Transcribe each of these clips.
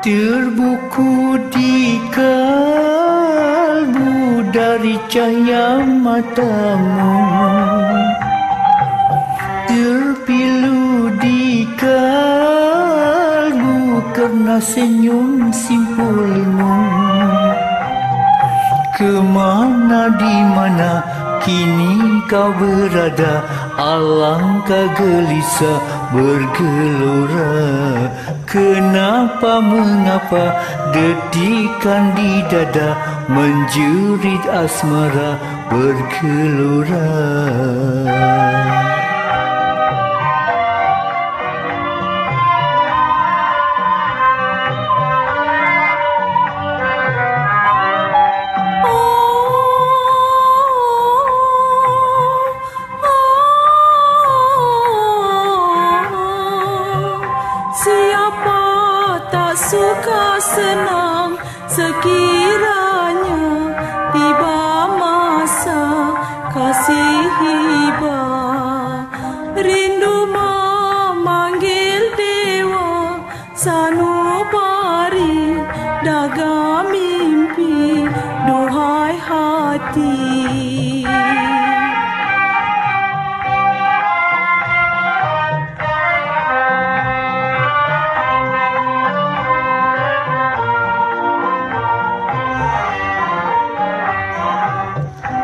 Terbuku di kalbu dari cahaya matamu, terpilu di kalbu karena senyum simpulmu. Kemana di mana kini kau berada, alangkah gelisah bergelora. Kenapa mengapa detikan di dada menjerit asmara bergelora. Siapa tak suka senang sekiranya tiba masa kasih hibah. Rindu memanggil dewa sanubari, daga mimpi, duhai hati.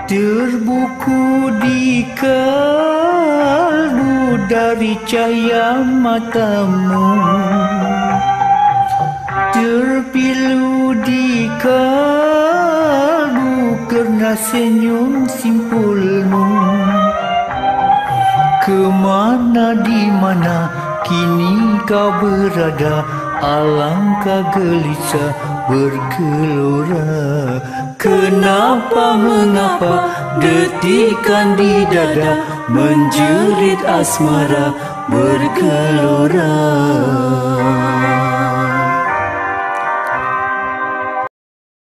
Terbuku di kalbu dari cahaya matamu, terpilu di kalbu karena senyum simpulmu. Kemana di mana kini kau berada, alangkah gelisah bergelora. Kenapa mengapa detikan di dada menjerit asmara bergelora.